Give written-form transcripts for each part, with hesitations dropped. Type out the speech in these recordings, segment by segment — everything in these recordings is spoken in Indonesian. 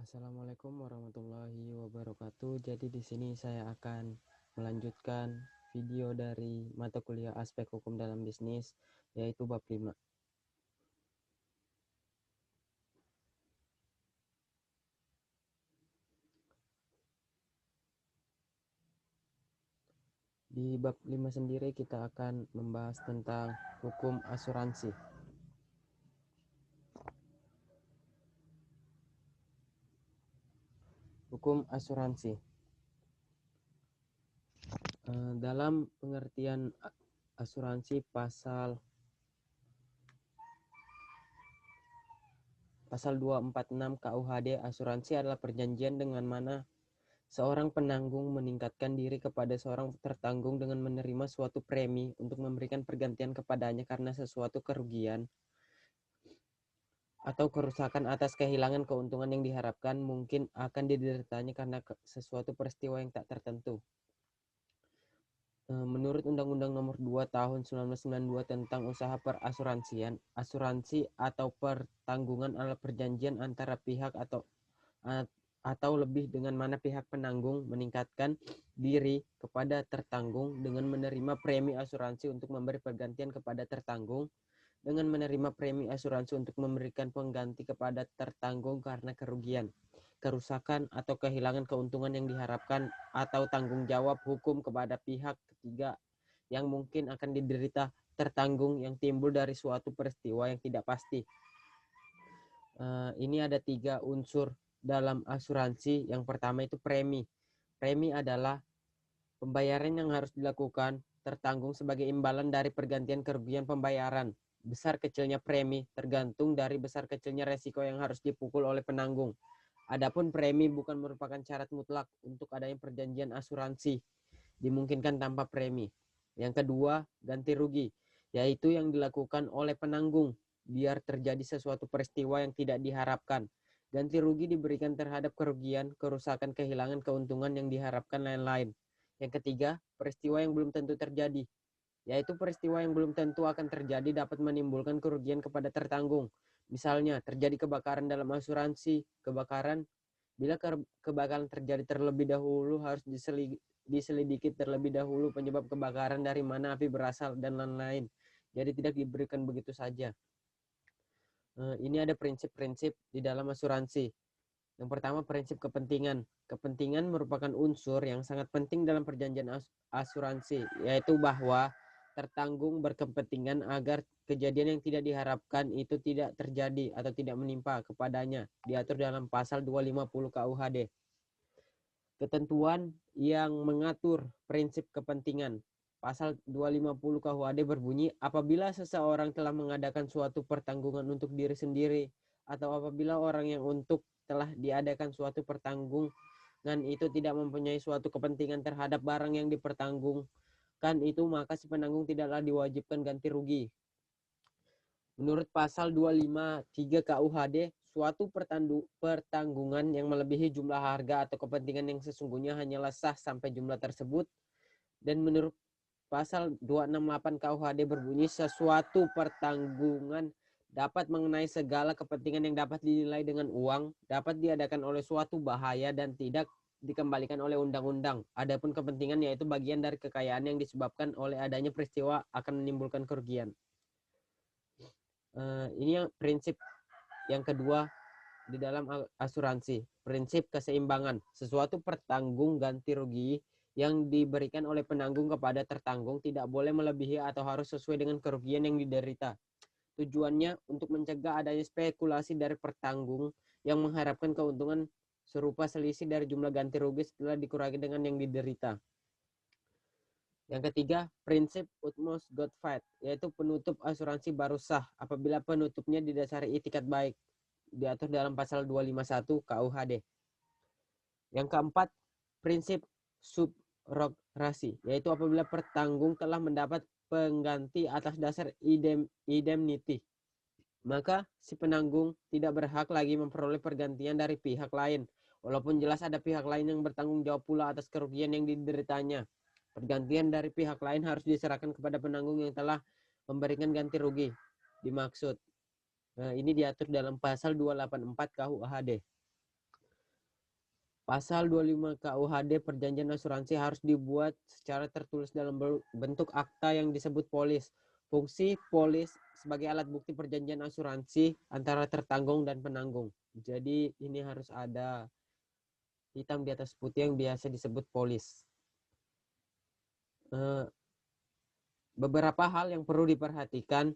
Assalamualaikum warahmatullahi wabarakatuh. Jadi di sini saya akan melanjutkan video dari mata kuliah aspek hukum dalam bisnis, yaitu bab 5. Di bab 5 sendiri kita akan membahas tentang hukum asuransi. Hukum asuransi. Dalam pengertian asuransi pasal 246 KUHD, asuransi adalah perjanjian dengan mana seorang penanggung meningkatkan diri kepada seorang tertanggung dengan menerima suatu premi untuk memberikan pergantian kepadanya karena sesuatu kerugian atau kerusakan atas kehilangan keuntungan yang diharapkan mungkin akan dideritanya karena sesuatu peristiwa yang tak tertentu. Menurut Undang-Undang Nomor 2 Tahun 1992 tentang usaha perasuransian, asuransi atau pertanggungan adalah perjanjian antara pihak atau lebih dengan mana pihak penanggung meningkatkan diri kepada tertanggung dengan menerima premi asuransi untuk memberi pergantian kepada tertanggung, dengan menerima premi asuransi untuk memberikan pengganti kepada tertanggung karena kerugian, kerusakan atau kehilangan keuntungan yang diharapkan, atau tanggung jawab hukum kepada pihak ketiga yang mungkin akan diderita tertanggung yang timbul dari suatu peristiwa yang tidak pasti. Ini ada 3 unsur dalam asuransi. Yang pertama itu premi. Premi adalah pembayaran yang harus dilakukan tertanggung sebagai imbalan dari pergantian kerugian pembayaran. Besar kecilnya premi tergantung dari besar kecilnya resiko yang harus dipukul oleh penanggung. Adapun premi bukan merupakan syarat mutlak untuk adanya perjanjian asuransi, dimungkinkan tanpa premi. Yang kedua, ganti rugi, yaitu yang dilakukan oleh penanggung biar terjadi sesuatu peristiwa yang tidak diharapkan. Ganti rugi diberikan terhadap kerugian, kerusakan, kehilangan keuntungan yang diharapkan lain-lain. Yang ketiga, peristiwa yang belum tentu terjadi, yaitu peristiwa yang belum tentu akan terjadi dapat menimbulkan kerugian kepada tertanggung. Misalnya, terjadi kebakaran dalam asuransi. Kebakaran, bila kebakaran terjadi terlebih dahulu harus diselidiki terlebih dahulu penyebab kebakaran, dari mana api berasal, dan lain-lain. Jadi tidak diberikan begitu saja. Ini ada prinsip-prinsip di dalam asuransi. Yang pertama, prinsip kepentingan. Kepentingan merupakan unsur yang sangat penting dalam perjanjian asuransi, yaitu bahwa tertanggung berkepentingan agar kejadian yang tidak diharapkan itu tidak terjadi atau tidak menimpa kepadanya, diatur dalam pasal 250 KUHD. Ketentuan yang mengatur prinsip kepentingan. Pasal 250 KUHD berbunyi, apabila seseorang telah mengadakan suatu pertanggungan untuk diri sendiri, atau apabila orang yang untuk telah diadakan suatu pertanggungan itu tidak mempunyai suatu kepentingan terhadap barang yang dipertanggungkan itu, maka si penanggung tidaklah diwajibkan ganti rugi. Menurut pasal 253 KUHD, suatu pertanggungan yang melebihi jumlah harga atau kepentingan yang sesungguhnya hanyalah sah sampai jumlah tersebut. Dan menurut pasal 268 KUHD berbunyi, sesuatu pertanggungan dapat mengenai segala kepentingan yang dapat dinilai dengan uang, dapat diadakan oleh suatu bahaya dan tidak dikembalikan oleh undang-undang. Adapun kepentingan yaitu bagian dari kekayaan yang disebabkan oleh adanya peristiwa akan menimbulkan kerugian. Ini yang prinsip yang kedua di dalam asuransi, prinsip keseimbangan. Sesuatu pertanggung ganti rugi yang diberikan oleh penanggung kepada tertanggung tidak boleh melebihi atau harus sesuai dengan kerugian yang diderita. Tujuannya untuk mencegah adanya spekulasi dari pertanggung yang mengharapkan keuntungan serupa selisih dari jumlah ganti rugi setelah dikurangi dengan yang diderita. Yang ketiga, prinsip utmost good faith, yaitu penutup asuransi baru sah apabila penutupnya didasari itikat baik, diatur dalam pasal 251 KUHD. Yang keempat, prinsip subrogasi, yaitu apabila pertanggung telah mendapat pengganti atas dasar indemnity, maka si penanggung tidak berhak lagi memperoleh pergantian dari pihak lain, walaupun jelas ada pihak lain yang bertanggung jawab pula atas kerugian yang dideritanya. Pergantian dari pihak lain harus diserahkan kepada penanggung yang telah memberikan ganti rugi dimaksud. Ini diatur dalam pasal 284 KUHD. Pasal 25 KUHD perjanjian asuransi harus dibuat secara tertulis dalam bentuk akta yang disebut polis. Fungsi polis sebagai alat bukti perjanjian asuransi antara tertanggung dan penanggung. Jadi ini harus ada hitam di atas putih yang biasa disebut polis. Beberapa hal yang perlu diperhatikan.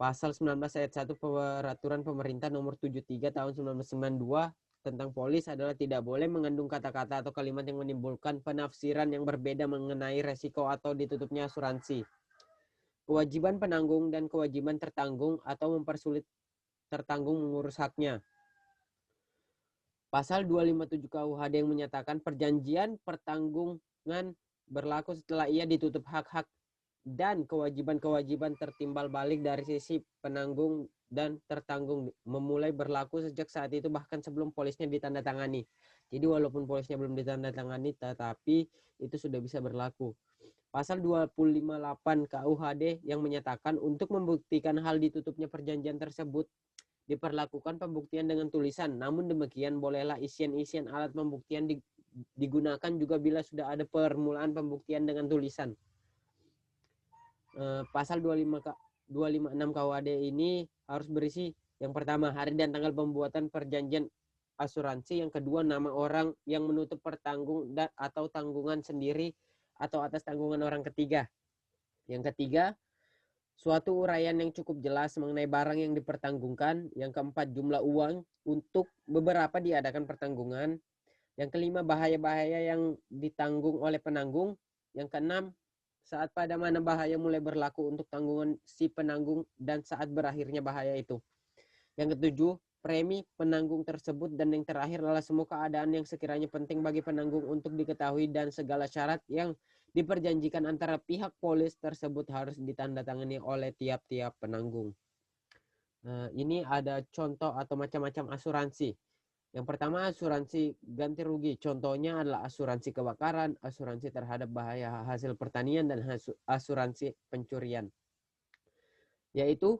Pasal 19 ayat 1 Peraturan Pemerintah Nomor 73 Tahun 1992 tentang polis adalah tidak boleh mengandung kata-kata atau kalimat yang menimbulkan penafsiran yang berbeda mengenai resiko atau ditutupnya asuransi. Kewajiban penanggung dan kewajiban tertanggung atau mempersulit tertanggung mengurus haknya. Pasal 257 KUHD yang menyatakan perjanjian pertanggungan berlaku setelah ia ditutup hak-hak dan kewajiban-kewajiban tertimbal balik dari sisi penanggung dan tertanggung memulai berlaku sejak saat itu bahkan sebelum polisnya ditandatangani. Jadi walaupun polisnya belum ditandatangani tetapi itu sudah bisa berlaku. Pasal 258 KUHD yang menyatakan untuk membuktikan hal ditutupnya perjanjian tersebut diperlakukan pembuktian dengan tulisan. Namun demikian bolehlah isian-isian alat pembuktian digunakan juga bila sudah ada permulaan pembuktian dengan tulisan. Pasal 256 KUHD ini harus berisi yang pertama hari dan tanggal pembuatan perjanjian asuransi, yang kedua nama orang yang menutup pertanggung atau tanggungan sendiri atau atas tanggungan orang ketiga, yang ketiga suatu uraian yang cukup jelas mengenai barang yang dipertanggungkan, yang keempat jumlah uang untuk beberapa diadakan pertanggungan, yang kelima bahaya-bahaya yang ditanggung oleh penanggung, yang keenam saat pada mana bahaya mulai berlaku untuk tanggungan si penanggung dan saat berakhirnya bahaya itu. Yang ketujuh, premi penanggung tersebut, dan yang terakhir adalah semua keadaan yang sekiranya penting bagi penanggung untuk diketahui dan segala syarat yang diperjanjikan antara pihak polis tersebut harus ditandatangani oleh tiap-tiap penanggung. Ini ada contoh atau macam-macam asuransi. Yang pertama asuransi ganti rugi. Contohnya adalah asuransi kebakaran, asuransi terhadap bahaya hasil pertanian, dan asuransi pencurian. Yaitu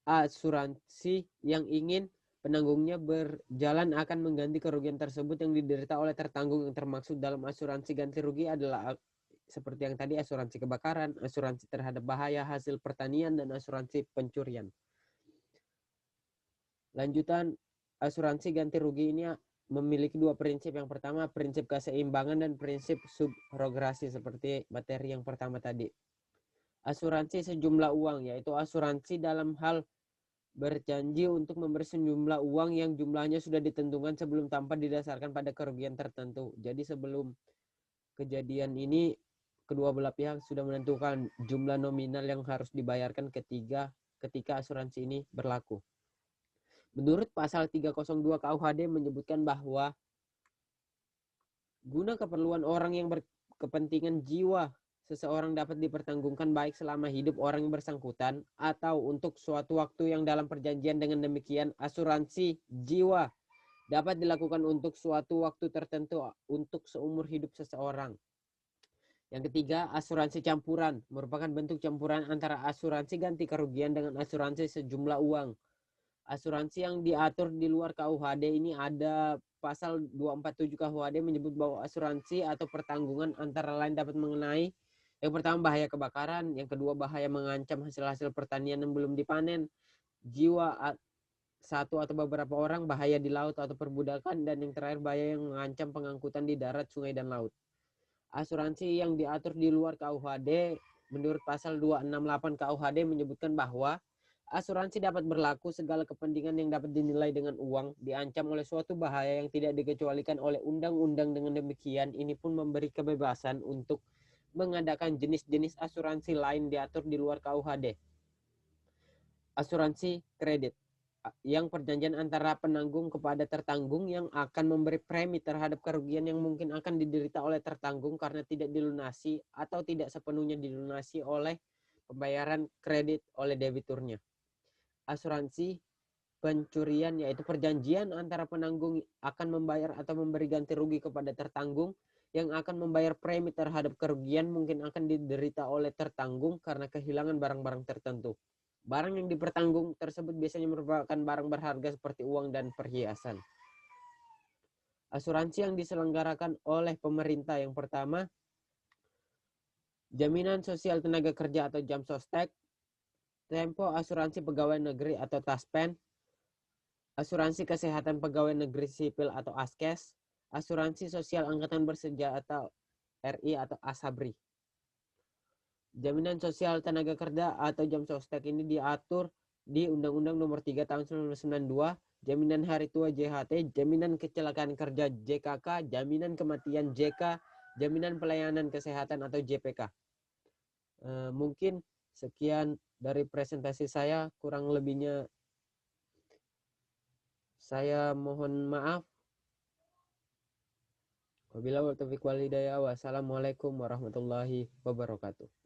asuransi yang ingin penanggungnya berjalan akan mengganti kerugian tersebut yang diderita oleh tertanggung. Yang termaksud dalam asuransi ganti rugi adalah seperti yang tadi asuransi kebakaran, asuransi terhadap bahaya hasil pertanian, dan asuransi pencurian. Lanjutan asuransi ganti rugi ini memiliki dua prinsip. Yang pertama prinsip keseimbangan dan prinsip subrogasi seperti materi yang pertama tadi. Asuransi sejumlah uang, yaitu asuransi dalam hal berjanji untuk memberi sejumlah uang yang jumlahnya sudah ditentukan sebelum tanpa didasarkan pada kerugian tertentu. Jadi sebelum kejadian ini kedua belah pihak sudah menentukan jumlah nominal yang harus dibayarkan ketika asuransi ini berlaku. Menurut pasal 302 KUHD menyebutkan bahwa guna keperluan orang yang berkepentingan jiwa seseorang dapat dipertanggungkan baik selama hidup orang yang bersangkutan atau untuk suatu waktu yang dalam perjanjian. Dengan demikian asuransi jiwa dapat dilakukan untuk suatu waktu tertentu untuk seumur hidup seseorang. Yang ketiga, asuransi campuran merupakan bentuk campuran antara asuransi ganti kerugian dengan asuransi sejumlah uang. Asuransi yang diatur di luar KUHD ini ada pasal 247 KUHD menyebut bahwa asuransi atau pertanggungan antara lain dapat mengenai yang pertama bahaya kebakaran, yang kedua bahaya mengancam hasil-hasil pertanian yang belum dipanen, jiwa satu atau beberapa orang, bahaya di laut atau perbudakan, dan yang terakhir bahaya yang mengancam pengangkutan di darat, sungai, dan laut. Asuransi yang diatur di luar KUHD menurut pasal 268 KUHD menyebutkan bahwa asuransi dapat berlaku segala kepentingan yang dapat dinilai dengan uang diancam oleh suatu bahaya yang tidak dikecualikan oleh undang-undang. Dengan demikian ini pun memberi kebebasan untuk mengadakan jenis-jenis asuransi lain diatur di luar KUHD. Asuransi kredit yang perjanjian antara penanggung kepada tertanggung yang akan memberi premi terhadap kerugian yang mungkin akan diderita oleh tertanggung karena tidak dilunasi atau tidak sepenuhnya dilunasi oleh pembayaran kredit oleh debiturnya. Asuransi pencurian yaitu perjanjian antara penanggung akan membayar atau memberi ganti rugi kepada tertanggung yang akan membayar premi terhadap kerugian mungkin akan diderita oleh tertanggung karena kehilangan barang-barang tertentu. Barang yang dipertanggung tersebut biasanya merupakan barang berharga seperti uang dan perhiasan. Asuransi yang diselenggarakan oleh pemerintah yang pertama, Jaminan Sosial Tenaga Kerja atau Jamsostek, Tempo Asuransi Pegawai Negeri atau Taspen, Asuransi Kesehatan Pegawai Negeri Sipil atau ASKES, Asuransi Sosial Angkatan Bersenjata RI atau ASABRI. Jaminan Sosial Tenaga Kerja atau Jamsostek ini diatur di Undang-Undang Nomor 3 Tahun 1992, Jaminan Hari Tua JHT, Jaminan Kecelakaan Kerja JKK, Jaminan Kematian JK, Jaminan Pelayanan Kesehatan atau JPK. Mungkin sekian dari presentasi saya, kurang lebihnya saya mohon maaf. Wabillahi taufiq wal hidayah. Wassalamualaikum warahmatullahi wabarakatuh.